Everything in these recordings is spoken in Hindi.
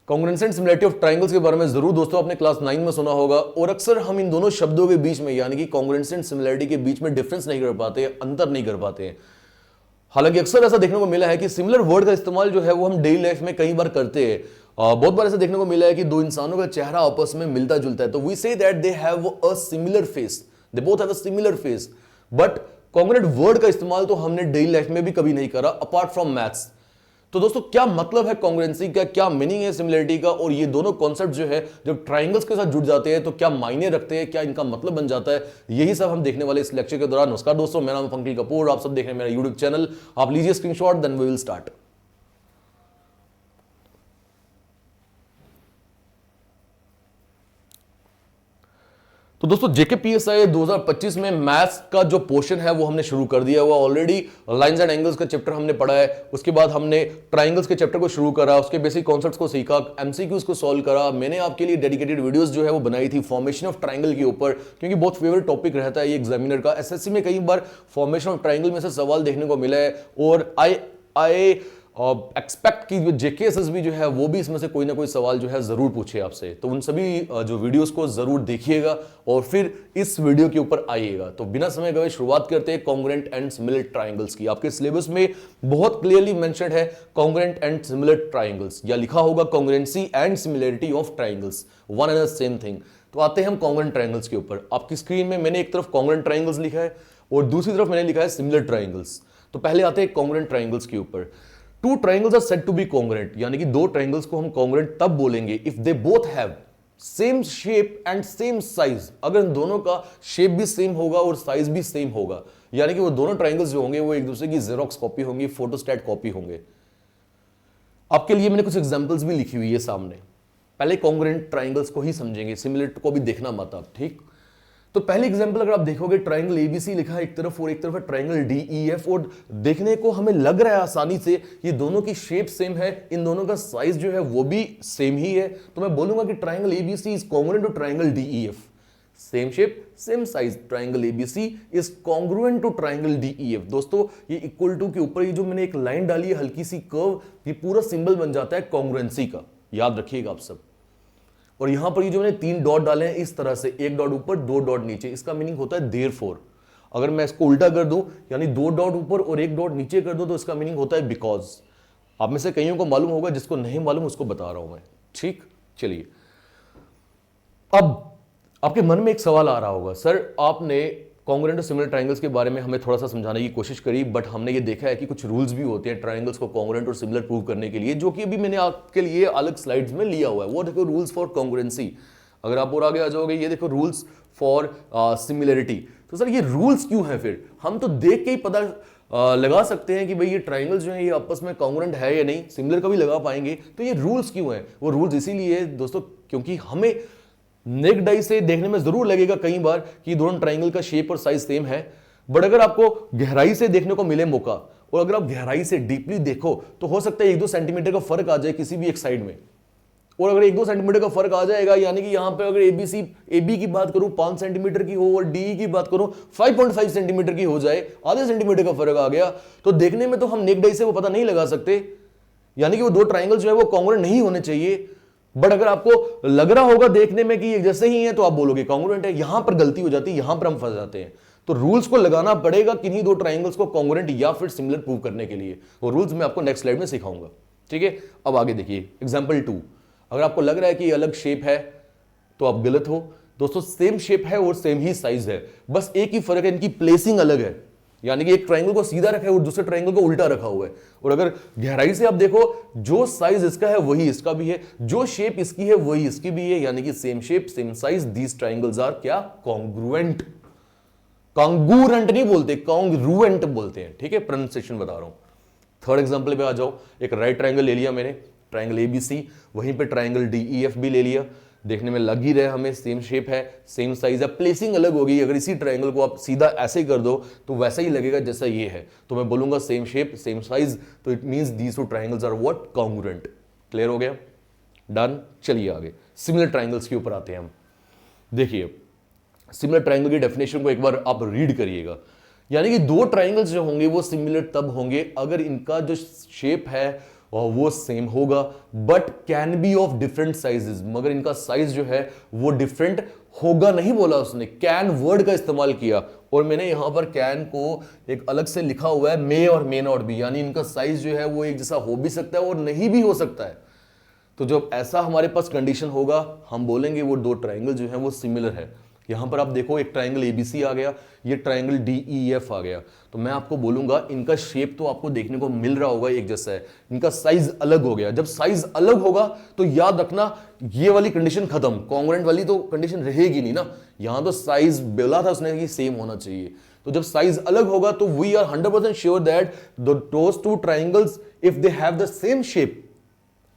Congruency and similarity of triangles के बारे में जरूर दोस्तों आपने क्लास 9 में सुना होगा, और अक्सर हम इन दोनों शब्दों के बीच में यानी कि कॉन्ग्रुएंसी एंड सिमिलरिटी के बीच में डिफरेंस नहीं कर पाते, अंतर नहीं कर पाते हैं। हालांकि अक्सर ऐसा देखने को मिला है कि सिमिलर वर्ड का इस्तेमाल जो है वो हम डेली लाइफ में कई बार करते हैं। बहुत बार ऐसा देखने को मिला है कि दो इंसानों का चेहरा आपस में मिलता जुलता है, तो we say that they have a similar face, they both have a similar face, but congruent word का इस्तेमाल तो हमने डेली लाइफ में भी कभी नहीं करा अपार्ट फ्रॉम मैथ्स। तो दोस्तों क्या मतलब है कॉन्ग्रुएंसी का, क्या मीनिंग है सिमिलरिटी का, और ये दोनों कॉन्सेप्ट जो है जब ट्राइंगल्स के साथ जुड़ जाते हैं तो क्या मायने रखते हैं, क्या इनका मतलब बन जाता है, यही सब हम देखने वाले इस लेक्चर के दौरान। नमस्कार दोस्तों, मेरा नाम पंकज कपूर, आप सब देख रहे हैं मेरा यूट्यूब चैनल। आप लीजिए screenshot, then we will start. तो दोस्तों जेकेपीएसआई 2025 में मैथ्स का जो पोर्शन है वो हमने शुरू कर दिया हुआ ऑलरेडी। लाइंस एंड एंगल्स का चैप्टर हमने पढ़ा है, उसके बाद हमने ट्राइंगल्स के चैप्टर को शुरू करा, उसके बेसिक कॉन्सेप्ट्स को सीखा, एमसीक्यूज को सॉल्व करा। मैंने आपके लिए डेडिकेटेड वीडियोस जो है वो बनाई थी फॉर्मेशन ऑफ ट्राइंगल के ऊपर, क्योंकि बहुत फेवरेट टॉपिक रहता है ये एग्जामिनर का। एसएससी में कई बार फॉर्मेशन ऑफ ट्राइंगल में से सवाल देखने को मिला है, और आई एक्सपेक्ट की जो जेकेएसएस भी जो है वो भी इसमें से कोई ना कोई सवाल जो है जरूर पूछे आपसे। तो उन सभी जो वीडियोस को जरूर देखिएगा और फिर इस वीडियो के ऊपर आइएगा। तो बिना समय गए शुरुआत करते हैं कॉन्ग्रुएंट एंड सिमिलर ट्राइंगल्स की। आपके सिलेबस में बहुत क्लियरली मेंशन्ड है कॉन्ग्रुएंट एंड सिमिलर ट्राइंगल्स, या लिखा होगा congruency and similarity of triangles, one and the same thing. तो आते हैं हम कॉन्ग्रुएंट ट्राइंगल्स के ऊपर। आपकी स्क्रीन में मैंने एक तरफ कॉन्ग्रुएंट ट्राइंगल्स लिखा है और दूसरी तरफ मैंने लिखा है सिमिलर ट्राइंगल्स। तो पहले आते हैं कॉन्ग्रुएंट ट्राइंगल्स के ऊपर। Two triangles are said to be congruent, यानी कि दो ट्राइंगल्स को हम कॉन्ग्रुएंट तब बोलेंगे if they both have same shape and same size. अगर इन दोनों का शेप भी सेम होगा और साइज भी सेम होगा, यानी कि वो दोनों ट्राइंगल्स जो होंगे वो एक दूसरे की जेरोक्स कॉपी होंगी, फोटोस्टैट कॉपी होंगे। आपके लिए मैंने कुछ एग्जांपल्स भी लिखी हुई है सामने। पहले कॉन्ग्रुएंट ट्राइंगल्स को ही समझेंगे, सिमिलर को भी देखना मत आप, ठीक। तो पहले एग्जांपल अगर आप देखोगे, ट्राइंगल एबीसी लिखा है एक तरफ और एक तरफ है ट्राइंगल डीईएफ, और देखने को हमें लग रहा है आसानी से ये दोनों की शेप सेम है, इन दोनों का साइज जो है वो भी सेम ही है। तो मैं बोलूंगा कि triangle ABC is congruent to triangle DEF. Same shape same size, triangle ABC is congruent to triangle DEF. दोस्तों ये इक्वल टू के ऊपर ये जो मैंने एक लाइन डाली है हल्की सी कर्व, ये पूरा सिंबल बन जाता है कॉन्ग्रुएंसी का, याद रखिएगा आप सब। और यहां पर ये जो मैंने 3 डॉट डाले हैं इस तरह से, एक डॉट ऊपर 2 डॉट नीचे, इसका मीनिंग होता है देयरफॉर। अगर मैं इसको उल्टा कर दूं, यानी 2 डॉट ऊपर और 1 डॉट नीचे कर दूं, तो इसका मीनिंग होता है बिकॉज। आप में से कईयों को मालूम होगा, जिसको नहीं मालूम उसको बता रहा हूं मैं, ठीक। चलिए, अब आपके मन में एक सवाल आ रहा होगा, सर आपने कॉन्ग्रुएंट और सिमिलर ट्राइंगल्स के बारे में हमें थोड़ा सा समझाने की कोशिश करी, बट हमने ये देखा है कि कुछ रूल्स भी होते हैं ट्राइंगल्स को कॉन्ग्रुएंट और सिमिलर प्रूव करने के लिए, जो कि अभी मैंने आपके लिए अलग स्लाइड्स में लिया हुआ है। वो देखो रूल्स फॉर कॉन्ग्रुएंसी। अगर आप और आगे आ जाओगे, ये देखो रूल्स फॉर सिमिलरिटी। तो सर ये रूल्स क्यों है? फिर हम तो देख के ही पता लगा सकते हैं कि भाई ये ट्राइंगल्स जो है ये आपस में कॉन्ग्रुएंट है या नहीं, सिमिलर का भी लगा पाएंगे। तो ये रूल्स क्यों है? वो रूल्स इसीलिए दोस्तों क्योंकि हमें नेक्ड आई से देखने में जरूर लगेगा कई बार कि दोनों ट्राइंगल का शेप और साइज सेम है, बट अगर आपको गहराई से देखने को मिले मौका, और अगर आप गहराई से डीपली देखो, तो हो सकता है 1-2 सेंटीमीटर का फर्क आ जाए किसी भी एक साइड में। और अगर 1-2 सेंटीमीटर का फर्क आ जाएगा, यानी कि यहां पे अगर एबी की बात करूं 5 सेंटीमीटर की हो और डीई की बात करूं 5.5 सेंटीमीटर की हो जाए, आधे सेंटीमीटर का फर्क आ गया, तो देखने में तो हम नेक्ड आई से वो पता नहीं लगा सकते, यानी कि वो दो ट्राइंगल जो है वो कॉन्ग्रुएंट नहीं होने चाहिए। बट अगर आपको लग रहा होगा देखने में कि ये जैसे ही है, तो आप बोलोगे कॉन्ग्रुएंट है। यहां पर गलती हो जाती है, यहां पर हम फंस जाते हैं। तो रूल्स को लगाना पड़ेगा किन्हीं दो ट्राइंगल्स को कॉन्ग्रुएंट या फिर सिमिलर प्रूव करने के लिए, और रूल्स मैं आपको नेक्स्ट स्लाइड में सिखाऊंगा, ठीक है। अब आगे देखिए एग्जांपल 2। अगर आपको लग रहा है कि ये अलग शेप है तो आप गलत हो दोस्तों, सेम शेप है और सेम ही साइज है, बस एक ही फर्क है, इनकी प्लेसिंग अलग है। यानी कि एक ट्राइंगल को सीधा रखा है और दूसरे ट्राइंगल को उल्टा रखा हुआ है। और अगर गहराई से आप देखो, जो साइज इसका है वही इसका भी है, जो शेप इसकी है वही इसकी भी है, यानी कि same shape same size, these triangles are क्या? कॉन्ग्रुएंट। कॉन्ग्रुएंट नहीं बोलते, कॉन्ग्रुएंट बोलते हैं, ठीक है। प्रोनाउंसिएशन बता रहा हूं। थर्ड एग्जांपल पे आ जाओ। एक राइट ट्राइंगल ले लिया मैंने, ट्राइंगल एबीसी, वहीं पे ट्राइंगल डीईएफ भी ले लिया। देखने में लग ही रहा है हमें सेम शेप है, सेम साइज है, प्लेसिंग अलग होगी। अगर इसी ट्राइंगल को आप सीधा ऐसे ही कर दो तो वैसा ही लगेगा जैसा ये है, तो मैं बोलूंगा सेम शेप सेम साइज, तो it means these two triangles are what? Congruent. Clear हो गया? डन। चलिए आगे सिमिलर ट्राइंगल्स के ऊपर आते हैं हम। देखिए सिमिलर ट्राइंगल की डेफिनेशन को एक बार आप रीड करिएगा। यानी कि दो ट्राइंगल्स जो होंगे वो सिमिलर तब होंगे अगर इनका जो शेप है और वो सेम होगा, but can be of different sizes, मगर इनका साइज जो है वो डिफरेंट होगा नहीं बोला उसने, कैन वर्ड का इस्तेमाल किया। और मैंने यहां पर कैन को एक अलग से लिखा हुआ है मे और मे नॉट बी, यानी इनका साइज जो है वो एक जैसा हो भी सकता है और नहीं भी हो सकता है। तो जब ऐसा हमारे पास कंडीशन होगा, हम बोलेंगे वो दो ट्राइंगल जो है वो सिमिलर है। यहां पर आप देखो एक ट्राइंगल एबीसी आ गया, ये ट्राइंगल डीईएफ आ गया, तो मैं आपको बोलूंगा इनका शेप तो आपको देखने को मिल रहा होगा एक जैसा है, इनका साइज अलग हो गया। जब साइज अलग होगा तो याद रखना ये वाली कंडीशन खत्म, कॉन्ग्रुएंट वाली तो कंडीशन रहेगी नहीं ना। यहां तो साइज बोला था उसने कि सेम होना चाहिए, तो जब साइज अलग होगा तो we are 100% sure that those two triangles if they have the same shape,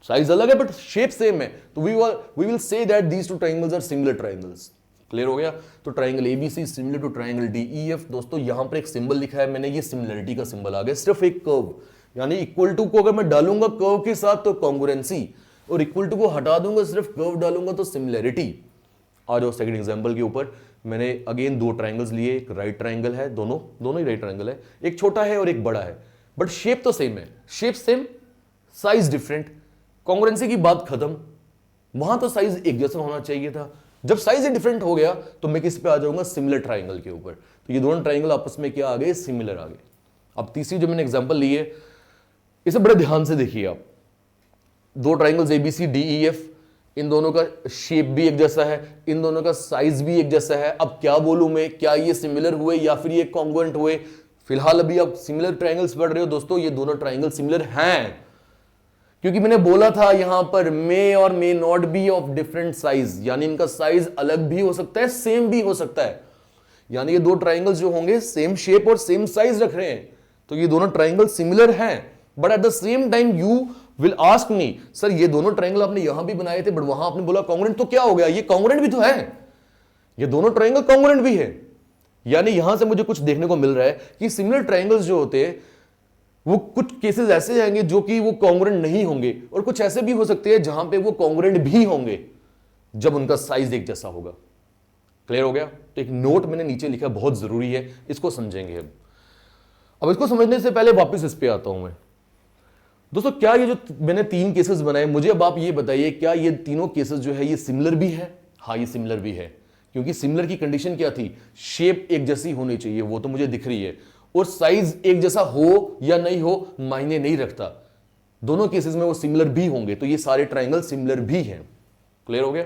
size अलग है बट शेप सेम है, तो we will say that these two triangles are similar triangles. Clear हो गया? तो triangle ABC similar to triangle DEF. दोस्तों यहां पर एक सिंबल लिखा है मैंने, ये सिमिलरिटी का सिंबल आ गया, सिर्फ एक कर्व, यानी इक्वल टू को अगर मैं डालूंगा कर्व के साथ तो कॉन्ग्रुएंसी, और इक्वल टू को हटा दूंगा सिर्फ कर्व डालूंगा तो सिमिलरिटी। आ जाओ सेकंड एग्जांपल के ऊपर। मैंने अगेन दो ट्राइंगल्स लिए, एक राइट ट्राइंगल है, दोनों ही राइट ट्राइंगल है, एक छोटा है और एक बड़ा है, बट शेप तो सेम है, shape same size different, congruency की बात खत्म। वहां तो साइज एक जैसा होना चाहिए था, जब साइज डिफरेंट हो गया तो मैं किस पे आ जाऊंगा, सिमिलर ट्राइंगल के ऊपर। तो ये दोनों ट्राइंगल आपस में क्या आ गए, सिमिलर आ गए। अब तीसरी जो मैंने एग्जांपल ली है, इसे बड़े ध्यान से देखिए आप, दो ट्राइंगल्स एबीसी डीईएफ, इन दोनों का शेप भी एक जैसा है, इन दोनों का साइज भी एक जैसा है। अब क्या बोलूं मैं, क्या ये सिमिलर हुए या फिर ये कॉन्ग्रुएंट हुए? फिलहाल अभी आप सिमिलर ट्राइंगल्स पढ़ रहे हो दोस्तों, ये दोनों ट्राइंगल सिमिलर हैं, क्योंकि मैंने बोला था यहां पर मे और may not be of different size, यानी इनका साइज अलग भी हो सकता है, सेम भी हो सकता है। यानी ये दो ट्राइंगल्स जो होंगे सेम शेप और सेम साइज रख रहे हैं, तो ये दोनों ट्राइंगल सिमिलर हैं। But at the same time you will ask me, sir ये दोनों ट्राइंगल आपने यहां भी बनाए थे बट वहां आपने बोला कॉन्ग्रुएंट, तो क्या हो गया? ये कॉन्ग्रुएंट भी तो है, ये दोनों ट्राइंगल कॉन्ग्रुएंट भी है। यानी यहां से मुझे कुछ देखने को मिल रहा है कि सिमिलर ट्राइंगल्स जो होते हैं वो कुछ केसेस ऐसे आएंगे जो कि वो कॉन्ग्रुएंट नहीं होंगे, और कुछ ऐसे भी हो सकते हैं जहां पे वो कॉन्ग्रुएंट भी होंगे जब उनका साइज एक जैसा होगा। क्लियर हो गया? तो एक नोट मैंने नीचे लिखा, बहुत जरूरी है, इसको समझेंगे हम। अब इसको समझने से पहले वापस इस पे आता हूं मैं। दोस्तों क्या ये जो मैंने तीन केसेस बनाए, मुझे अब आप ये बताइए क्या ये तीनों केसेस जो है ये सिमिलर भी है? हाँ ये सिमिलर भी है, क्योंकि सिमिलर की कंडीशन क्या थी, शेप एक जैसी होनी चाहिए, वो तो मुझे दिख रही है, और साइज एक जैसा हो या नहीं हो मायने नहीं रखता, दोनों केसेस में वो सिमिलर भी होंगे, तो ये सारे ट्राइंगल सिमिलर भी हैं। क्लियर हो गया?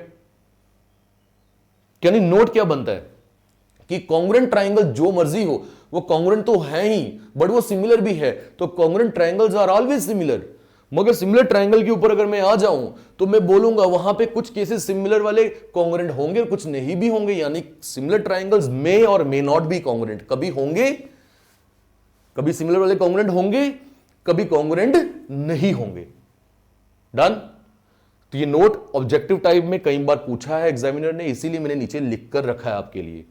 यानी नोट क्या बनता है कि कॉन्ग्रुएंट ट्राइंगल जो मर्जी हो वो कॉन्ग्रुएंट तो है ही, बट वो सिमिलर भी है, तो congruent triangles are always similar. मगर सिमिलर ट्राइंगल के ऊपर अगर मैं आ जाऊं तो मैं बोलूंगा वहां पे कुछ केसेस सिमिलर वाले कॉन्ग्रुएंट होंगे, कुछ नहीं भी होंगे, यानी सिमिलर ट्राइंगल्स मे और मे नॉट बी कॉन्ग्रुएंट, कभी होंगे, कभी सिमिलर वाले कॉन्ग्रुएंट होंगे, कभी कॉन्ग्रुएंट नहीं होंगे। डन? तो ये नोट ऑब्जेक्टिव टाइप में कई बार पूछा है एग्जामिनर ने, इसीलिए मैंने नीचे लिख कर रखा है आपके लिए।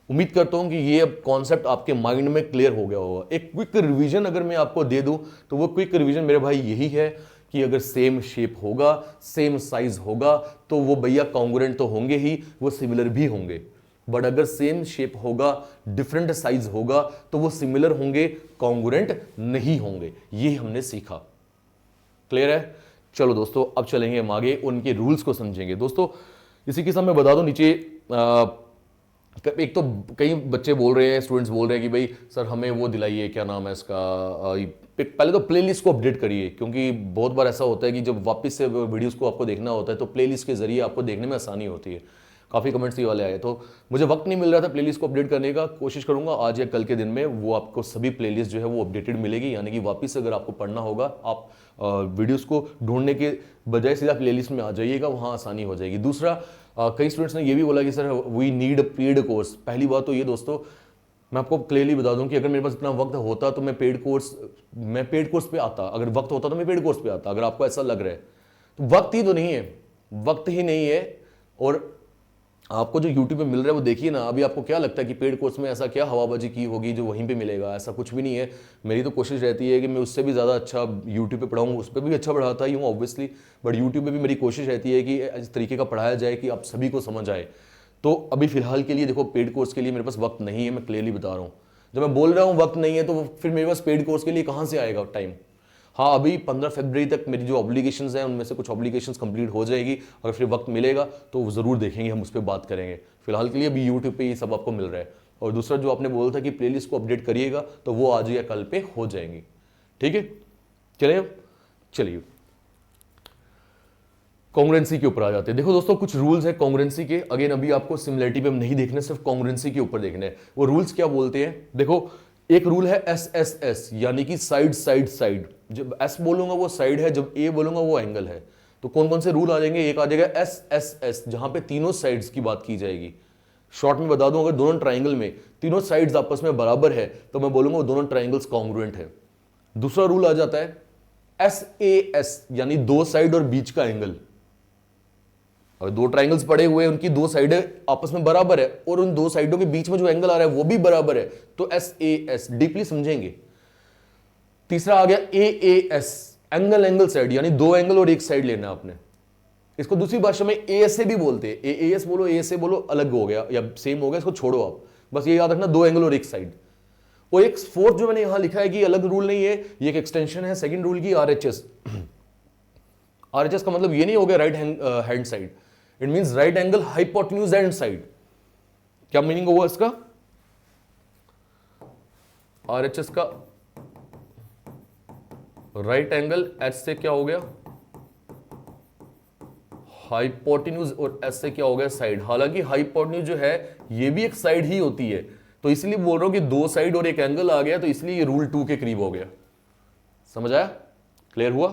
उम्मीद करता हूं कि ये अब कॉन्सेप्ट आपके माइंड में क्लियर हो गया होगा। एक क्विक रिवीजन अगर मैं आपको दे दूं तो वो क्विक रिवीजन मेरे भाई यही है कि अगर सेम शेप होगा, सेम साइज होगा, तो वो भैया कॉन्ग्रुएंट तो होंगे ही, वो सिमिलर भी होंगे। बट अगर सेम शेप होगा, डिफरेंट साइज होगा, तो वो सिमिलर होंगे, कॉन्ग्रुएंट नहीं होंगे। ये हमने सीखा। क्लियर है? चलो दोस्तों अब चलेंगे हम आगे, उनके रूल्स को समझेंगे। दोस्तों इसी के साथ मैं बता दूं नीचे एक तो कई बच्चे बोल रहे हैं, स्टूडेंट्स बोल रहे हैं कि भाई सर हमें वो दिलाइए, क्या नाम है इसका, पहले तो प्लेलिस्ट को अपडेट करिए, क्योंकि बहुत बार ऐसा होता है कि जब वापस से वीडियोस को आपको देखना होता है तो प्लेलिस्ट के जरिए आपको देखने में आसानी होती है। काफ़ी कमेंट्स ये वाले आए, तो मुझे वक्त नहीं मिल रहा था प्लेलिस्ट को अपडेट करने का। कोशिश करूंगा आज या कल के दिन में वो आपको सभी प्लेलिस्ट जो है वो अपडेटेड मिलेगी, यानी कि वापस अगर आपको पढ़ना होगा आप वीडियोस को ढूंढने के बजाय सीधा प्लेलिस्ट में आ जाइएगा, वहाँ आसानी हो जाएगी। दूसरा कई स्टूडेंट्स ने ये भी बोला कि sir we need a paid course. पहली बात तो ये दोस्तों मैं आपको क्लियरली बता दूं कि अगर मेरे पास इतना वक्त होता तो मैं पेड कोर्स पे आता, अगर वक्त होता तो मैं पेड कोर्स पे आता। अगर आपको ऐसा लग रहा है तो वक्त ही तो नहीं है, वक्त ही नहीं है। और आपको जो YouTube पे मिल रहा है वो देखिए ना। अभी आपको क्या लगता है कि पेड कोर्स में ऐसा क्या हवाबाजी की होगी जो वहीं पे मिलेगा? ऐसा कुछ भी नहीं है। मेरी तो कोशिश रहती है कि मैं उससे भी ज़्यादा अच्छा YouTube पे पढ़ाऊँ, उस पर भी अच्छा पढ़ाता ही हूँ ऑब्वियसली, बट YouTube पे भी मेरी कोशिश रहती है कि इस तरीके का पढ़ाया जाए कि आप सभी को समझ आए। तो अभी फिलहाल के लिए देखो पेड कोर्स के लिए मेरे पास वक्त नहीं है, मैं क्लियरली बता रहा हूँ। जब मैं बोल रहा हूँ वक्त नहीं है तो फिर मेरे पास पेड कोर्स के लिए कहाँ से आएगा टाइम? हाँ, अभी 15 फरवरी तक मेरी जो ऑब्लिगेशंस हैं उनमें से कुछ ऑब्लिगेशंस कंप्लीट हो जाएगी, अगर फिर वक्त मिलेगा तो ज़रूर देखेंगे, हम उस पर बात करेंगे। फिलहाल के लिए अभी यूट्यूब पे ये सब आपको मिल रहा है। और दूसरा जो आपने बोला था कि प्लेलिस्ट को अपडेट करिएगा, तो वो आज या कल पे हो जाएंगी। ठीक है, चलिए चलिए कॉन्ग्रुएंसी के ऊपर आ जाते हैं। देखो दोस्तों, कुछ रूल्स है कॉन्ग्रुएंसी के। अगेन अभी आपको सिमिलरिटी पे हम नहीं देखने, सिर्फ कॉन्ग्रुएंसी के ऊपर देखने हैं। वो रूल्स क्या बोलते हैं, देखो एक रूल है एस एस एस, यानी कि साइड साइड साइड। जब एस बोलूंगा वो साइड है, जब ए बोलूंगा वो एंगल है। तो कौन कौन से रूल आ जाएंगे, एक आ जाएगा एस एस एस, जहां पे तीनों साइड्स की बात की जाएगी। शॉर्ट में बता दूं, अगर दोनों ट्राइंगल में तीनों साइड्स आपस में बराबर है तो मैं बोलूंगा वो दोनों ट्राइंगल्स कॉन्ग्रुएंट है। दूसरा रूल आ जाता है एस ए एस, यानी दो साइड और बीच का एंगल। और दो ट्राइंगल्स पड़े हुए हैं, उनकी दो साइडें आपस में बराबर है और उन दो साइडों के बीच में जो एंगल आ रहा है वो भी बराबर है, तो एस ए एस। डीपली समझेंगे। तीसरा आ गया A A S, angle angle side, यानी दो एंगल और एक साइड लेना आपने। इसको दूसरी भाषा में ए एस से भी बोलते हैं। ए ए एस बोलो, ए से बोलो, अलग हो गया या सेम हो गया, इसको छोड़ो आप, बस ये याद रखना दो एंगल और एक साइड। और एक फोर्थ जो मैंने यहां लिखा है कि अलग रूल नहीं है, ये एक एक्सटेंशन है सेकंड रूल की, आरएचएस। आरएचएस का मतलब ये नहीं हो गया right hand side, it means right angle hypotenuse and side. क्या मीनिंग होगा इसका, आरएचएस का राइट एंगल एच से क्या हो गया हाइपोटेन्यूज, और एस से क्या हो गया साइड। हालांकि हाइपोटेन्यूज जो है ये भी एक साइड ही होती है, तो इसलिए बोल रहा हूं कि दो साइड और एक एंगल आ गया, तो इसलिए ये रूल 2 के करीब हो गया। समझ आया, क्लियर हुआ।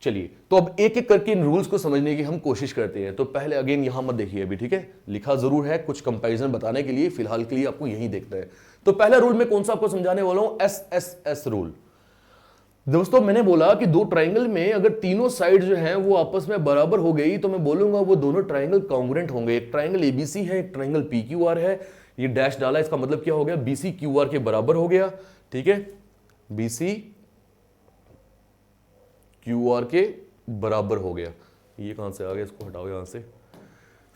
चलिए तो अब एक एक करके इन रूल्स को समझने की हम कोशिश करते हैं। तो पहले अगेन यहां मत देखिए अभी, ठीक है, लिखा जरूर है कुछ कंपैरिजन बताने के लिए, फिलहाल के लिए आपको यही देखना है। तो पहला रूल मैं कौन सा आपको समझाने वाला हूं, एस एस एस रूल। दोस्तों मैंने बोला कि दो ट्राइंगल में अगर तीनों साइड जो हैं वो आपस में बराबर हो गई तो मैं बोलूंगा वो दोनों ट्राइंगल कॉन्ग्रुएंट होंगे। एक ट्राइंगल एबीसी है, एक ट्राइंगल पीक्यूआर है। ये डैश डाला, इसका मतलब क्या हो गया, बीसी क्यूआर के बराबर हो गया। ठीक है, बीसी क्यूआर के बराबर हो गया। ये कहां से आ गया, इसको हटाओ यहां से।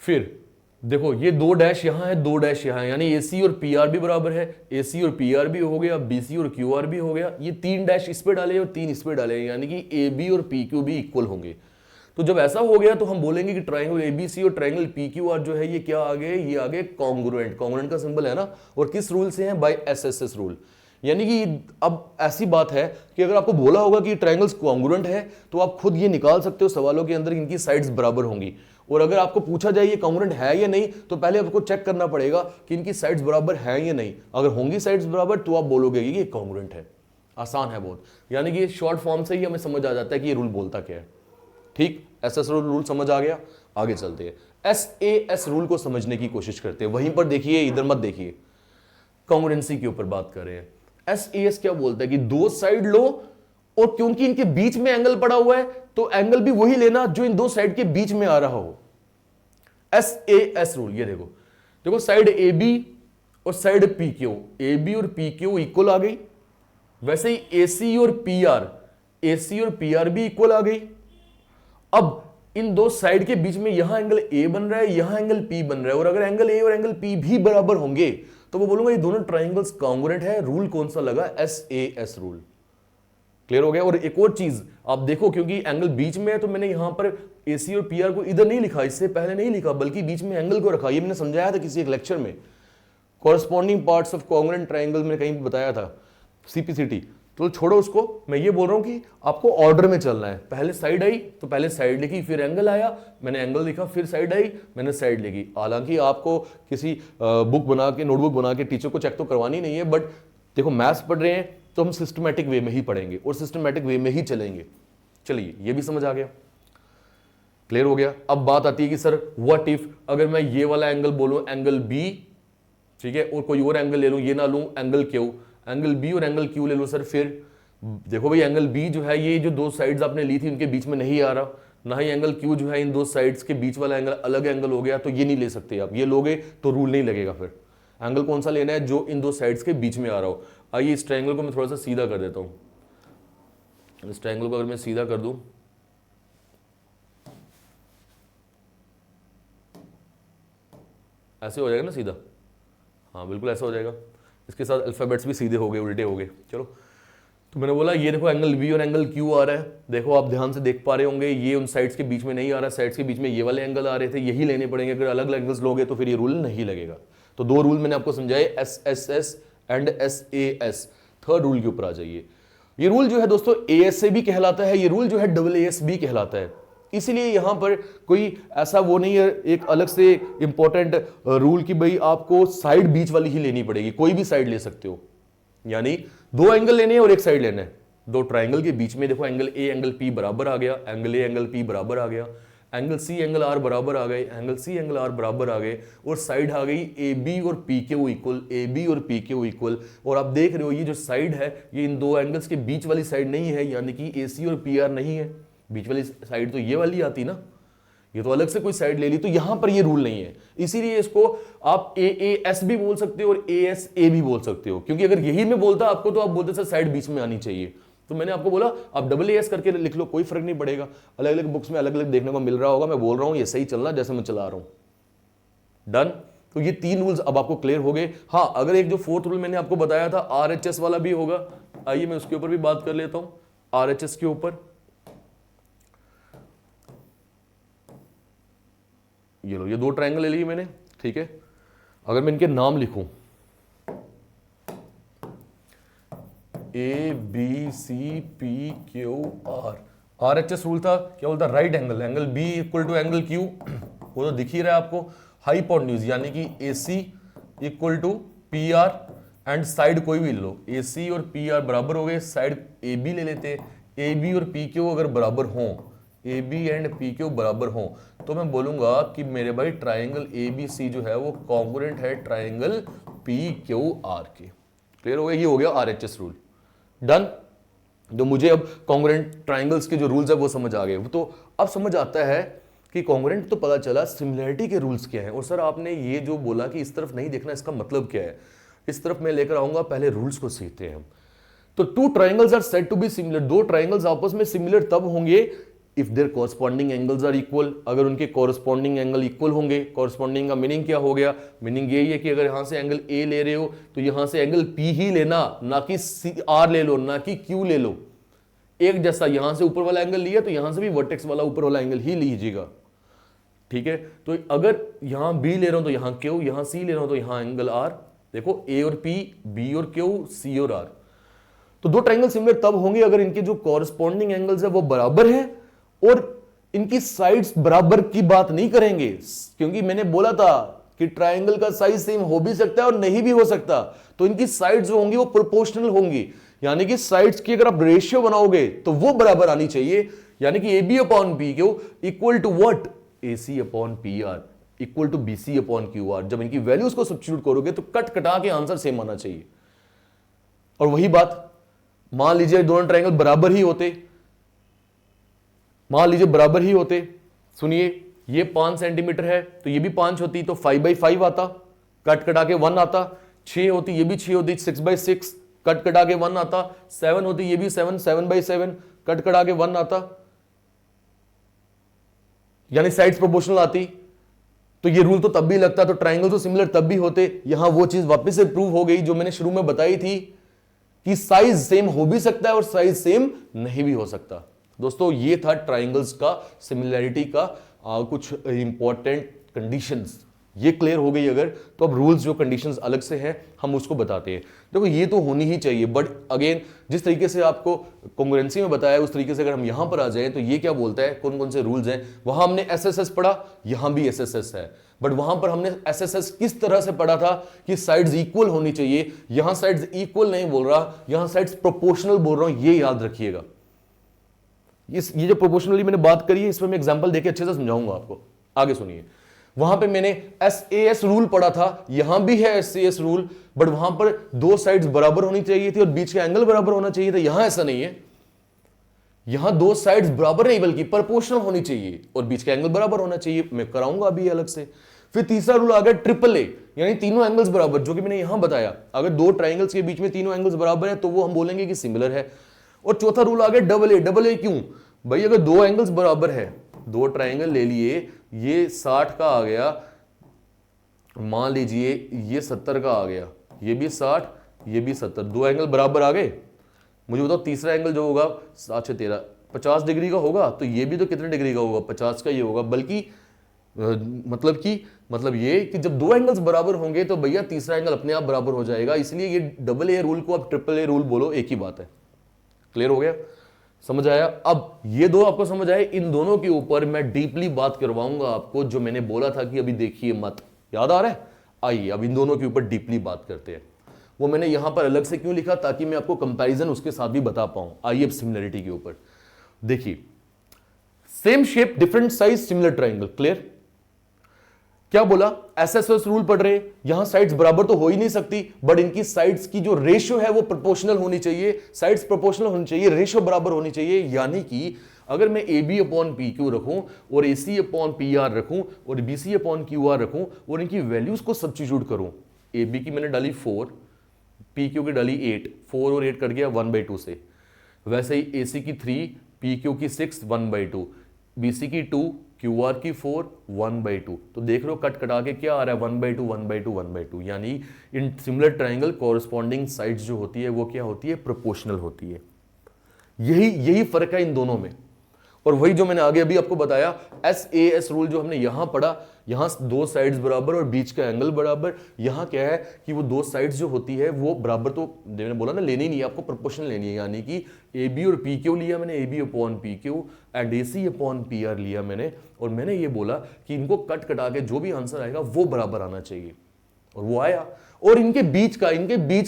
फिर देखो ये दो डैश यहां है, दो डैश यहां है, यानी एसी और पीआर भी बराबर है। एसी और पीआर भी हो गया, बीसी और क्यूआर भी हो गया। ये तीन डैश इस पे डाले और तीन इस पे डाले, यानी कि ए बी और पी क्यू भी इक्वल होंगे। तो जब ऐसा हो गया तो हम बोलेंगे कि ट्राइंगल एबीसी और ट्राइंगल पी क्यू आर जो है ये क्या आ गए, ये आ गए कॉन्ग्रुएंट। कॉन्ग्रुएंट का सिंबल है ना, और किस रूल से है, by S S S rule. यानी कि अब ऐसी बात है कि अगर आपको बोला होगा कि ट्राइंगल्स कॉन्ग्रुएंट है तो आप खुद ये निकाल सकते हो सवालों के अंदर, इनकी साइड्स बराबर होंगी। और अगर आपको पूछा जाए ये कॉन्ग्रुएंट है या नहीं, तो पहले आपको चेक करना पड़ेगा कि इनकी साइड्स बराबर है या नहीं। अगर होंगी साइड्स बराबर तो आप बोलोगे कि ये कॉन्ग्रुएंट है। आसान है बहुत, यानी कि शॉर्ट फॉर्म से ही हमें समझ आ जाता है कि ये रूल बोलता क्या है। ठीक, एस एस रूल समझ आ गया, आगे चलते हैं। एस ए एस रूल को समझने की कोशिश करते हैं। वहीं पर देखिए, इधर मत देखिए, कॉन्ग्रुएंसी के ऊपर बात कर रहे हैं। एस ए एस क्या बोलता है कि दो साइड लो और क्योंकि इनके बीच में एंगल पड़ा हुआ है तो एंगल भी वही लेना जो इन दो साइड के बीच में आ रहा हो। एस ए एस रूल, ये देखो, देखो साइड ए बी और side P Q, A B और पी क्यू इक्वल आ गई। वैसे ही ए सी और पी आर, ए सी और पी आर भी इक्वल आ गई। अब इन दो साइड के बीच में यहां एंगल ए बन रहा है, यहां एंगल पी बन रहा है, और अगर एंगल ए और एंगल पी भी बराबर होंगे तो वो बोलूंगा ये दोनों ट्राइंगल्स कॉन्ग्रुएंट है। रूल कौन सा लगा, S A S rule. Clear हो गया। और एक और चीज आप देखो, क्योंकि एंगल बीच में है तो मैंने यहां पर एसी और पीआर को इधर नहीं लिखा, इससे पहले नहीं लिखा, बल्कि बीच में एंगल को रखा। ये मैंने समझाया था किसी एक लेक्चर में, corresponding parts of congruent triangle में कहीं बताया था, सीपीसीटी। तो छोड़ो उसको, मैं ये बोल रहा हूं कि आपको ऑर्डर में चलना है। पहले साइड आई तो पहले साइड लिखी, फिर एंगल आया, मैंने एंगल लिखा, फिर साइड आई, मैंने साइड लिखी। हालांकि आपको किसी बुक बना के, नोटबुक बना के टीचर को चेक तो करवानी नहीं है, बट देखो मैथ्स पढ़ रहे हैं तो हम सिस्टमैटिक वे में ही पढ़ेंगे और सिस्टमैटिक वे में ही चलेंगे। चलिए ये भी समझ आ गया, क्लियर हो गया। अब बात आती है कि सर व्हाट इफ अगर मैं ये वाला एंगल बोलूं एंगल बी, ठीक है, और कोई और एंगल ले लूं, ये ना लूं एंगल क्यू, एंगल बी और एंगल क्यू ले लूं सर। फिर देखो भाई एंगल बी जो है, ये जो दो साइड्स आपने ली थी उनके बीच में नहीं आ रहा, ना ही एंगल क्यू जो है इन दो साइड्स के बीच वाला एंगल अलग एंगल हो गया, तो ये नहीं ले सकते आप। ये लोगे तो रूल नहीं लगेगा। फिर एंगल कौन सा लेना है, जो इन दो साइड्स के बीच में आ रहा हो। आइए इस ट्रायंगल को मैं थोड़ा सा सीधा कर देता हूं। इस ट्रायंगल को अगर मैं सीधा कर दूं, ऐसे हो जाएगा ना सीधा, हाँ बिल्कुल ऐसा हो जाएगा। इसके साथ अल्फाबेट्स भी सीधे हो गए, उल्टे हो गए। चलो तो मैंने बोला ये देखो एंगल बी और एंगल क्यू आ रहा है, देखो आप ध्यान से देख पा रहे होंगे, ये उन साइड्स के बीच में नहीं आ रहा, साइड्स के बीच में ये वाले एंगल आ रहे थे, यही लेने पड़ेंगे। अगर अलग अलग एंगल्स लोगे तो फिर ये रूल नहीं लगेगा। तो दो रूल मैंने आपको समझाए, S S S and S A S. Third rule के ऊपर आ जाइए। ये रूल जो है दोस्तों ए एस से भी कहलाता है, ये रूल जो है डबल ए एस भी कहलाता है। इसीलिए यहां पर कोई ऐसा वो नहीं है एक अलग से इंपॉर्टेंट रूल कि भाई आपको साइड बीच वाली ही लेनी पड़ेगी, कोई भी साइड ले सकते हो। यानी दो एंगल लेने हैं और एक साइड लेना है। दो ट्राइंगल के बीच में देखो एंगल ए एंगल पी बराबर आ गया, एंगल ए एंगल पी बराबर आ गया, एंगल सी एंगल आर बराबर आ गए, एंगल सी एंगल आर बराबर आ गए, और साइड आ गई ए बी और P Q equal, A B और पी क्यू इक्वल। और आप देख रहे हो ये जो साइड है ये इन दो एंगल्स के बीच वाली साइड नहीं है, यानी कि ए सी और पी आर नहीं है। बीच वाली साइड तो ये वाली आती ना, ये तो अलग से कोई साइड ले ली। तो यहां पर ये रूल नहीं है, इसीलिए इसको आप ए ए एस भी बोल सकते हो और ए एस ए भी बोल सकते हो। क्योंकि अगर यही मैं बोलता आपको तो आप बोलते सर साइड बीच में आनी चाहिए। तो मैंने आपको बोला आप डबल ए एस करके लिख लो, कोई फर्क नहीं पड़ेगा। अलग अलग बुक्स में अलग अलग देखने को मिल रहा होगा, मैं बोल रहा हूं ये सही चल रहा जैसे मैं चला रहा हूं। डन। तो ये तीन रूल्स अब आपको क्लियर हो गए। हाँ, अगर एक जो फोर्थ रूल मैंने आपको बताया था आर एच एस वाला भी होगा, आइए मैं उसके ऊपर भी बात कर लेता हूं। आर एच एस के ऊपर ये लो, ये दो ट्रायंगल ले लिए मैंने, ठीक है। अगर मैं इनके नाम लिखूं A B C P Q R, R H S rule था क्या बोलता, right angle, angle B equal to angle Q, वो तो दिख ही रहा है आपको। हाइपोटेन्यूज यानी कि A C equal to P R and side कोई भी लो, ए सी और पी आर बराबर हो गए, साइड ए बी ले लेते हैं। ए बी और पी क्यू अगर बराबर हों, A B and P Q बराबर हों, तो मैं बोलूंगा कि मेरे भाई ट्राइंगल ए बी सी जो है वो कॉन्ग्रुएंट है ट्राइंगल पी क्यू आर के। क्लियर हो गया, ये हो गया are H S rule. Done. तो मुझे अब कॉन्ग्रुएंट ट्राइंगल्स के जो रूल्स है वो समझ आ गए। तो अब समझ आता है कि कॉन्ग्रुएंट तो पता चला, सिमिलरिटी के रूल्स क्या हैं। और सर आपने ये जो बोला कि इस तरफ नहीं देखना, इसका मतलब क्या है, इस तरफ मैं लेकर आऊंगा, पहले रूल्स को सीखते हैं हम। तो two triangles are said to be similar, दो ट्राइंगल्स आपस में सिमिलर तब होंगे if their corresponding angles are equal, अगर उनके कॉरस्पॉन्डिंग एंगल इक्वल होंगे। कॉरस्पॉन्डिंग का मीनिंग क्या हो गया, मीनिंग यही है कि अगर यहां से एंगल ए ले रहे हो तो यहां से एंगल पी ही लेना, ना कि सी आर ले लो, ना कि क्यू ले लो। एक जैसा यहां से ऊपर वाला एंगल लिया तो यहां से भी वर्टेक्स वाला ऊपर वाला एंगल ही लीजिएगा, ठीक है। तो अगर यहां बी ले रहा हूं तो यहां क्यू, यहां सी ले रहा हूं तो यहां एंगल आर। देखो ए और पी, बी और क्यू, सी और आर। तो दो ट्राइंगल सिमिलर तब होंगे अगर इनके जो कॉरस्पॉन्डिंग एंगल्स है वो बराबर हैं और इनकी साइड्स बराबर की बात नहीं करेंगे। क्योंकि मैंने बोला था कि ट्राइंगल का साइज सेम हो भी सकता है और नहीं भी हो सकता। तो इनकी साइड्स जो होंगी वो प्रोपोर्शनल होंगी, यानी कि साइड्स की अगर आप रेशियो बनाओगे तो वो बराबर आनी चाहिए। यानी कि A B upon P Q equal to what, A C upon P R equal to B C upon Q R. जब इनकी वैल्यूज को सब्स्टिट्यूट करोगे तो कट कटा के आंसर सेम आना चाहिए। और वही बात मान लीजिए दोनों ट्राइंगल बराबर ही होते, मान लीजिए बराबर ही होते, सुनिए ये 5 सेंटीमीटर है तो ये भी 5 होती तो 5/5 आता, कट कटा के 1 आता। 6 होती ये भी 6 होती, 6/6 कट कटा के 1 आता। 7 होती ये भी 7/7 कट कटा के 1 आता, यानी साइड्स प्रोपोर्शनल आती। तो ये रूल तो तब भी लगता, तो ट्राइंगल तो सिमिलर तब भी होते। यहां वो चीज वापस से प्रूव हो गई जो मैंने शुरू में बताई थी कि साइज सेम हो भी सकता है और साइज सेम नहीं भी हो सकता। दोस्तों ये था ट्राइंगल्स का सिमिलैरिटी का कुछ इंपॉर्टेंट कंडीशंस। ये क्लियर हो गई अगर, तो अब रूल्स जो कंडीशंस अलग से हैं हम उसको बताते हैं। देखो ये तो होनी ही चाहिए, बट अगेन जिस तरीके से आपको कॉन्ग्रुएंसी में बताया उस तरीके से अगर हम यहां पर आ जाएं तो ये क्या बोलता है, कौन कौन से रूल्स हैं। वहां हमने एसएसएस पढ़ा, यहां भी एसएसएस है, बट वहां पर हमने एसएसएस किस तरह से पढ़ा था कि साइड्स इक्वल होनी चाहिए। यहां साइड्स इक्वल नहीं बोल रहा, यहां साइड्स प्रोपोर्शनल बोल रहा हूं, ये याद रखिएगा। ये जो प्रोपोर्शनली मैंने बात करी है इसमें मैं एग्जांपल देके अच्छे से समझाऊंगा आपको। आगे सुनिए, वहां पे मैंने एसएएस रूल पढ़ा था, यहां भी है एसएएस रूल, बट वहां पर दो साइड्स बराबर होनी चाहिए थी और बीच का एंगल बराबर होना चाहिए था। यहां ऐसा नहीं है, यहां दो साइड्स बराबर नहीं बल्कि प्रोपोर्शनल होनी चाहिए और बीच का एंगल बराबर होना चाहिए। मैं कराऊंगा अभी अलग से। फिर तीसरा रूल आ गया ट्रिपल ए, यानी तीनों एंगल्स बराबर, जो कि मैंने यहां बताया। अगर दो ट्राइंगल्स के बीच में तीनों एंगल्स बराबर है तो वो हम बोलेंगे कि सिमिलर है। और चौथा रूल आ गया डबल ए। डबल ए क्यों भाई, अगर दो एंगल्स बराबर है, दो ट्राइंगल ले लिए, ये 60 का आ गया, मान लीजिए ये 70 का आ गया, ये भी 60 ये भी 70, दो एंगल बराबर आ गए मुझे बताओ तीसरा एंगल जो होगा 7 6 13 50 डिग्री का होगा, तो ये भी तो कितने डिग्री का होगा, 50 का ये होगा। बल्कि मतलब ये कि जब दो एंगल्स बराबर होंगे तो भैया तीसरा एंगल अपने आप बराबर हो जाएगा। इसलिए ये डबल ए रूल को आप ट्रिपल ए रूल बोलो, एक ही बात है। क्लियर हो गया, समझ आया? अब ये दो आपको समझ आए, इन दोनों के ऊपर मैं डीपली बात करवाऊंगा आपको, जो मैंने बोला था कि अभी देखिए मत, याद आ रहा है? आइए अब इन दोनों के ऊपर डीपली बात करते हैं। वो मैंने यहां पर अलग से क्यों लिखा, ताकि मैं आपको कंपैरिजन उसके साथ भी बता पाऊं। आइए अब सिमिलरिटी के ऊपर देखिए, same shape different size similar triangle. Clear? क्या बोला? एसएसएस रूल पढ़ रहे, यहां साइड्स बराबर तो हो ही नहीं सकती, बट इनकी साइड्स की जो रेशियो है वो प्रोपोर्शनल होनी चाहिए, साइड्स प्रोपोर्शनल होनी चाहिए, रेशियो बराबर होनी चाहिए। यानी कि अगर मैं A B upon P Q रखूं और A C upon P R रखूं और B C upon Q R रखूं और इनकी वैल्यूज को सब्स्टिट्यूट करूं, ए बी की मैंने डाली 4, पी क्यू की डाली 8, 4 और 8 कट गया 1/2 से। वैसे ही ए सी की 3, पी क्यू की 6, 1/2, बी सी की 2, क्यू आर की 4, 1/2। तो देख लो कट कटा के क्या आ रहा है, 1/2 1/2 1/2। यानी in similar triangle corresponding sides जो होती है वो क्या होती है, प्रोपोर्शनल होती है। यही फर्क है इन दोनों में। और वही जो मैंने आगे अभी आपको बताया, SAS रूल जो हमने यहां पढ़ा, यहां दो साइड्स बराबर और बीच का एंगल बराबर। यहां क्या है कि वो दो साइड्स जो होती है वो बराबर, तो मैंने बोला ना लेनी नहीं है आपको, प्रोपोर्शनल लेनी है। यानी कि AB और PQ लिया मैंने, AB upon PQ and AC upon PR लिया मैंने, और मैंने ये बोला कि इनको कट कटा के जो भी आंसर आएगा वो बराबर आना चाहिए, और वो आया। और इनके बीच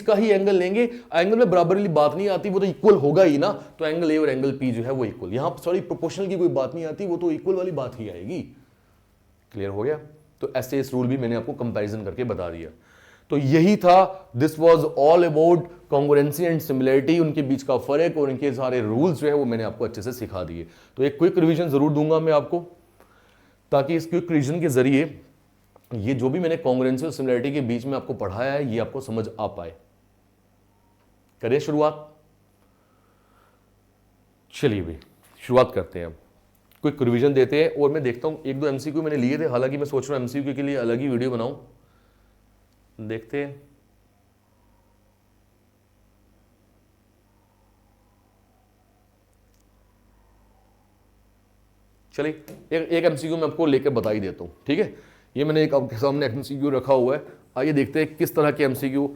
का ही एंगल लेंगे। एंगल में बराबर वाली बात नहीं आती, वो तो इक्वल होगा ही ना, तो एंगल ए और एंगल पी जो है वो इक्वल। यहां सॉरी प्रोपोर्शनल की कोई बात नहीं आती, वो तो इक्वल वाली बात ही आएगी। क्लियर हो गया? तो ऐसे इस रूल भी मैंने आपको कंपैरिजन करके बता दिया। तो यही था, this was all about congruency and similarity, उनके बीच का फर्क और इनके सारे रूल्स जो है वो मैंने आपको अच्छे से सिखा दिए। तो एक क्विक रिवीजन जरूर दूंगा मैं आपको, ताकि इस क्विक रिवीजन के जरिए ये जो भी मैंने कॉन्ग्रुएंसी और सिमिलरिटी के बीच में आपको पढ़ाया है ये आपको समझ आ पाए। करें शुरुआत? चलिए भाई शुरुआत करते हैं। अब क्विक रिवीजन देते हैं, और मैं देखता हूं एक दो एमसीक्यू मैंने लिए थे, हालांकि मैं सोच रहा हूं एमसीक्यू के लिए अलग ही वीडियो बनाऊं। देखते हैं। चलिए एक एमसीक्यू मैं आपको लेकर बता ही देता हूं, ठीक है? ये मैंने एक आपके सामने एमसीक्यू रखा हुआ है। आइए देखते हैं किस तरह के एमसीक्यू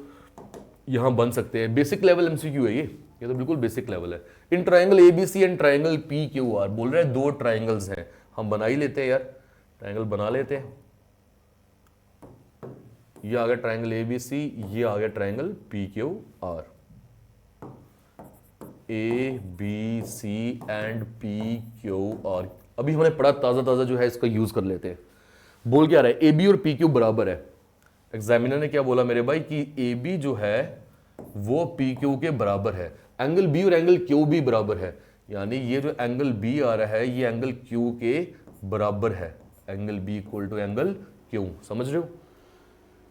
यहां बन सकते हैं। बेसिक लेवल एमसीक्यू है ये तो बिल्कुल बेसिक लेवल है। In triangle ABC and triangle PQR, बोल रहे हैं दो ट्राइंगल्स हैं, हम बना ही लेते हैं यार, ट्राइंगल बना लेते हैं। ये आ गया ट्राइंगल ABC, ये आ गया triangle PQR। ABC and PQR अभी हमने पढ़ा, ताजा जो है इसका यूज कर लेते हैं। बोल क्या रहा है, AB और PQ बराबर है। एग्जामिनर ने क्या बोला मेरे भाई कि AB जो है वो PQ के बराबर है, एंगल B और एंगल Q भी बराबर है। यानी ये जो एंगल B आ रहा है ये एंगल Q के बराबर है, angle B equal to angle Q। समझ रहे हो?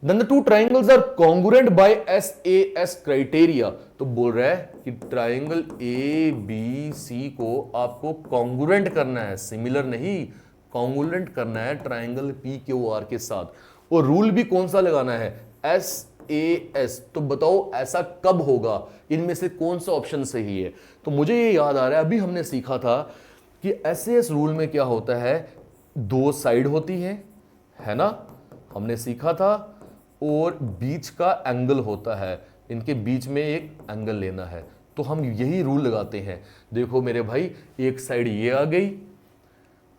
Then the two triangles are congruent by SAS criteria। तो बोल रहा है कि ट्राइंगल ABC को आपको कॉन्ग्रुएंट करना है, सिमिलर नहीं, कॉन्ग्रुएंट करना है ट्राइंगल PQR के साथ। और रूल भी कौन सा लगाना है, SAS। तो बताओ ऐसा कब होगा, इनमें से कौन सा ऑप्शन सही है? तो मुझे ये याद आ रहा है, अभी हमने सीखा था कि SAS रूल में क्या होता है, दो साइड होती है ना, हमने सीखा था, और बीच का एंगल होता है, इनके बीच में एक एंगल लेना है। तो हम यही रूल लगाते हैं। देखो मेरे भाई, एक साइड ये आ गई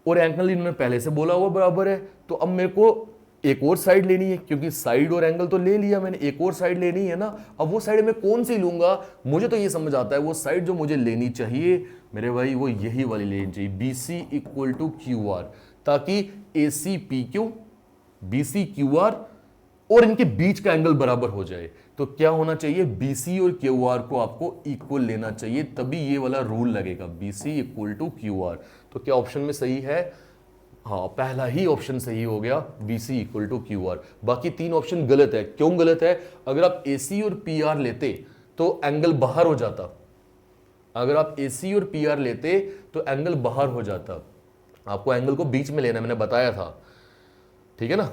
और एंगल इनमें पहले से बोला हुआ बराबर है, तो अब मेरे को एक और साइड लेनी है, क्योंकि साइड और एंगल तो ले लिया मैंने, एक और साइड लेनी है ना। अब वो साइड मैं कौन सी लूंगा, मुझे तो ये समझ आता है वो साइड जो मुझे लेनी चाहिए मेरे भाई वो यही वाली लेनी चाहिए, BC इक्वल टू QR, ताकि AC PQ, BC QR और इनके बीच का एंगल बराबर हो जाए। तो क्या होना चाहिए, BC और QR को आपको इक्वल लेना चाहिए, तभी ये वाला रूल लगेगा, BC इक्वल टू QR। तो क्या ऑप्शन में सही है? हाँ, पहला ही ऑप्शन सही हो गया, BC इक्वल टू QR। बाकी तीन ऑप्शन गलत है। क्यों गलत है? अगर आप AC और PR लेते तो एंगल बाहर हो जाता, अगर आप AC और PR लेते तो एंगल बाहर हो जाता। आपको एंगल को बीच में लेना, मैंने बताया था, ठीक है ना।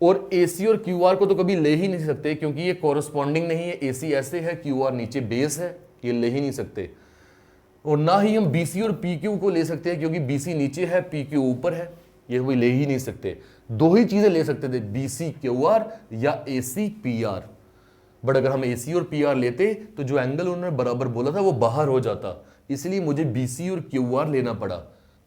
और AC और QR को तो कभी ले ही नहीं सकते, क्योंकि ये कॉरस्पॉन्डिंग नहीं है। AC ऐसे है, QR नीचे बेस है, ये ले ही नहीं सकते। और ना ही हम BC और PQ को ले सकते हैं, क्योंकि BC नीचे है, PQ ऊपर है, ये कोई ले ही नहीं सकते। दो ही चीजें ले सकते थे, BCQR या ACPR। बट अगर हम AC और PR लेते तो जो एंगल उन्होंने बराबर बोला था वो बाहर हो जाता, इसलिए मुझे BC और QR लेना पड़ा,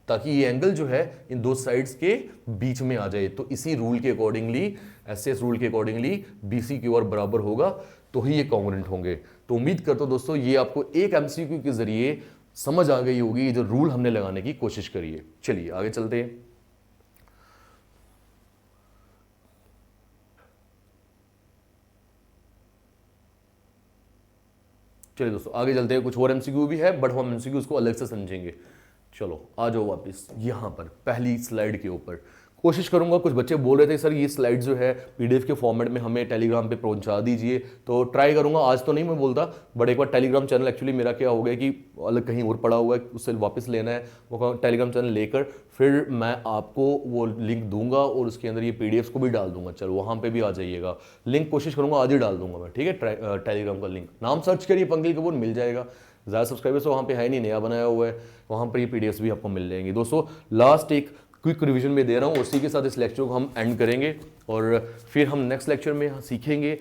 ताकि ये एंगल जो है इन दो साइड्स के बीच में आ जाए। तो इसी रूल के अकॉर्डिंगली, SS रूल के अकॉर्डिंगली BCQR बराबर होगा तो ही ये कॉन्ग्रुएंट होंगे। तो उम्मीद करता हूं दोस्तों ये आपको एक MCQ के जरिए समझ आ गई होगी, ये जो रूल हमने लगाने की कोशिश करी है। चलिए आगे चलते हैं। चलिए दोस्तों आगे चलते हैं। कुछ और MCQ भी है, बट हम MCQ को अलग से समझेंगे। चलो आ जाओ वापस यहाँ पर पहली स्लाइड के ऊपर। कोशिश करूंगा, कुछ बच्चे बोल रहे थे सर ये स्लाइड जो है PDF के फॉर्मेट में हमें टेलीग्राम पे पहुंचा दीजिए, तो ट्राई करूंगा। आज तो नहीं मैं बोलता, बट एक बार टेलीग्राम चैनल एक्चुअली मेरा क्या हो गया कि अलग कहीं और पड़ा हुआ है, उससे वापस लेना है। वो टेलीग्राम चैनल लेकर फिर मैं आपको वो लिंक दूंगा और उसके अंदर ये PDFs को भी डाल दूंगा। चलो वहाँ पे भी आ जाइएगा। लिंक कोशिश करूंगा आज ही डाल दूंगा मैं, ठीक है। टेलीग्राम का लिंक नाम सर्च करिए पंकज कपूर, मिल जाएगा। ज़्यादा सब्सक्राइबर्स तो वहाँ पे है नहीं, नया बनाया हुआ है, वहाँ पर ये PDFs भी आपको मिल जाएंगे। दोस्तों लास्ट एक क्विक रिवीजन में दे रहा हूँ, उसी के साथ इस लेक्चर को हम एंड करेंगे और फिर हम नेक्स्ट लेक्चर में सीखेंगे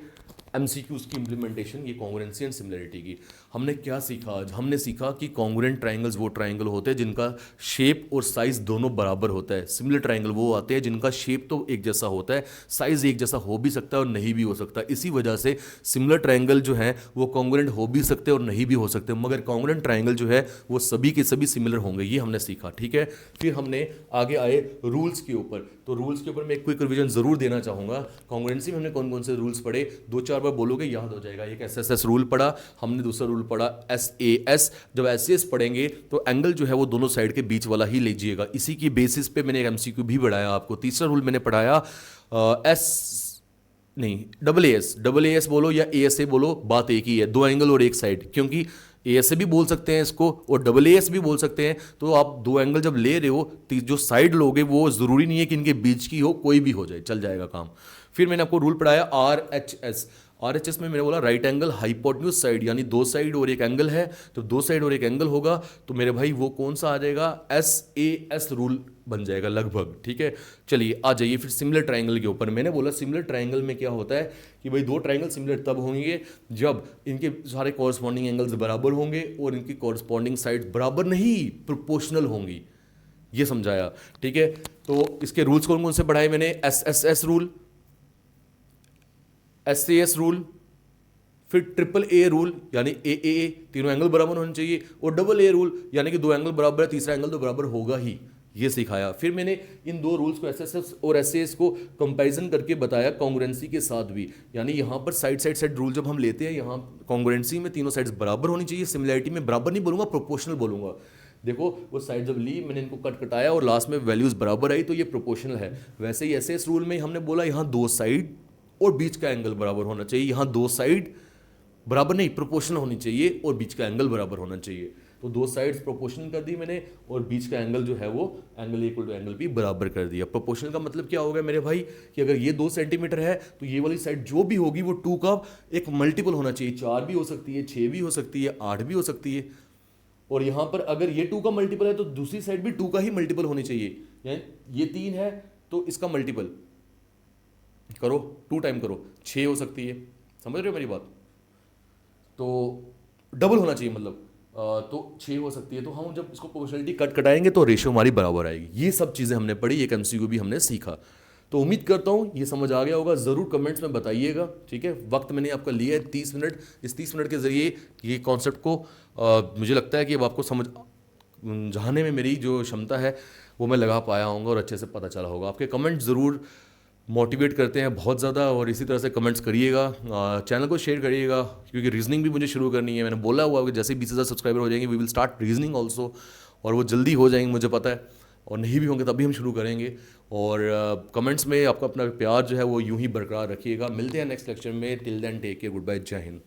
MCQs की इंप्लीमेंटेशन, ये कॉन्ग्रुएंसी एंड सिमिलरिटी की। हमने क्या सीखा आज? हमने सीखा कि कॉन्ग्रुएंट ट्राइंगल्स वो ट्राइंगल होते हैं जिनका शेप और साइज दोनों बराबर होता है। सिमिलर ट्राइंगल वो आते हैं जिनका शेप तो एक जैसा होता है, साइज एक जैसा हो भी सकता है और नहीं भी हो सकता। इसी वजह से सिमिलर ट्राइंगल जो है वो कॉन्ग्रुएंट हो भी सकते हैं और नहीं भी हो सकते, मगर कॉन्ग्रुएंट ट्राइंगल जो है वो सभी के सभी सिमिलर होंगे, ये हमने सीखा, ठीक है। फिर हमने आगे आए रूल्स के ऊपर। तो रूल्स के ऊपर मैं एक क्विक रिवीजन जरूर देना चाहूंगा। कॉन्ग्रुएंसी में हमने कौन कौन से रूल्स पढ़े, दो चार बार बोलोगे याद हो जाएगा। एक SSS रूल पढ़ा हमने, दूसरा रूल पढ़ा SAS। जब SAS पढ़ेंगे तो एंगल जो है वो दोनों साइड के बीच वाला ही लीजिएगा। इसी की बेसिस पे मैंने एक MCQ भी पढ़ाया आपको। तीसरा रूल मैंने पढ़ाया AAS बोलो या ASA बोलो, बात एक ही है, दो एंगल और एक साइड। क्योंकि ASA भी बोल सकते हैं इसको और AAS भी बोल सकते हैं। तो आप दो एंगल जब ले रहे हो तो जो साइड लोगे वो जरूरी नहीं है कि इनके बीच की हो, कोई भी हो जाए, चल जाएगा काम। फिर मैंने आपको रूल पढ़ाया RHS में मैंने बोला राइट एंगल हाइपोटेन्यूज साइड, यानी दो साइड और एक एंगल है, तो दो साइड और एक एंगल होगा तो मेरे भाई वो कौन सा आ जाएगा, SAS रूल बन जाएगा लगभग, ठीक है। चलिए आ जाइए फिर सिमिलर ट्राइंगल के ऊपर। मैंने बोला सिमिलर ट्राइंगल में क्या होता है कि भाई दो ट्राइंगल सिमिलर तब होंगे जब इनके सारे कॉरस्पॉन्डिंग एंगल्स बराबर होंगे और इनकी कॉरस्पॉन्डिंग साइड बराबर नहीं, प्रोपोर्शनल होंगी, ये समझाया, ठीक है। तो इसके रूल्स कौन कौन से पढ़ाए मैंने, SSS रूल, SAS रूल, फिर AAA रूल यानी AAA, तीनों एंगल बराबर होने चाहिए, और AA रूल यानी कि दो एंगल बराबर है, तीसरा एंगल तो बराबर होगा ही, ये सिखाया। फिर मैंने इन दो रूल्स को SSS और SAS को कंपैरिजन करके बताया कॉन्ग्रुएंसी के साथ भी, यानी यहाँ पर साइड रूल जब हम लेते हैं, यहाँ कॉन्ग्रुएंसी में तीनों साइड्स बराबर होनी चाहिए, सिमिलैरिटी में बराबर नहीं बोलूँगा, प्रोपोर्शनल बोलूँगा। देखो वो साइड जब ली मैंने इनको कटाया और लास्ट में वैल्यूज बराबर आई तो ये प्रोपोर्शनल है। वैसे ही SS रूल में हमने बोला यहाँ दो साइड और बीच का एंगल बराबर होना चाहिए, यहाँ दो साइड बराबर नहीं, प्रोपोर्शनल होनी चाहिए और बीच का एंगल बराबर होना चाहिए। तो दो साइड्स प्रोपोर्शनल कर दी मैंने और बीच का एंगल जो है वो एंगल इक्वल टू एंगल भी बराबर कर दिया। प्रोपोर्शनल का मतलब क्या होगा मेरे भाई कि अगर ये 2 सेंटीमीटर है तो ये वाली साइड जो भी होगी वो 2 का एक मल्टीपल होना चाहिए, 4 भी हो सकती है, 6 भी हो सकती है, 8 भी हो सकती है। और यहाँ पर अगर ये 2 का मल्टीपल है तो दूसरी साइड भी 2 का ही मल्टीपल होनी चाहिए, यानी ये 3 है तो इसका मल्टीपल करो, 2 टाइम करो, 6 हो सकती है, समझ रहे हो मेरी बात। तो डबल होना चाहिए मतलब तो 6 हो सकती है। तो हम जब इसको प्रोपोर्शनलिटी कटाएंगे तो रेशियो हमारी बराबर आएगी। ये सब चीज़ें हमने पढ़ी, एक MCQ भी हमने सीखा। तो उम्मीद करता हूँ ये समझ आ गया होगा, ज़रूर कमेंट्स में बताइएगा, ठीक है। वक्त मैंने आपका लिया है 30 मिनट, इस 30 मिनट के ज़रिए ये कॉन्सेप्ट को मुझे लगता है कि अब आपको समझाने में मेरी जो क्षमता है वो मैं लगा पाया हूँगा और अच्छे से पता चला होगा। आपके कमेंट ज़रूर मोटिवेट करते हैं बहुत ज़्यादा, और इसी तरह से कमेंट्स करिएगा, चैनल को शेयर करिएगा, क्योंकि रीजनिंग भी मुझे शुरू करनी है। मैंने बोला हुआ कि जैसे ही 20,000 सब्सक्राइबर हो जाएंगे we will start reasoning also, और वो जल्दी हो जाएंगे मुझे पता है, और नहीं भी होंगे तब भी हम शुरू करेंगे। और कमेंट्स में आपका अपना प्यार जो है वो यूं ही बरकरार रखिएगा। मिलते हैं नेक्स्ट लेक्चर में, till then take care, good bye, Jai Hind.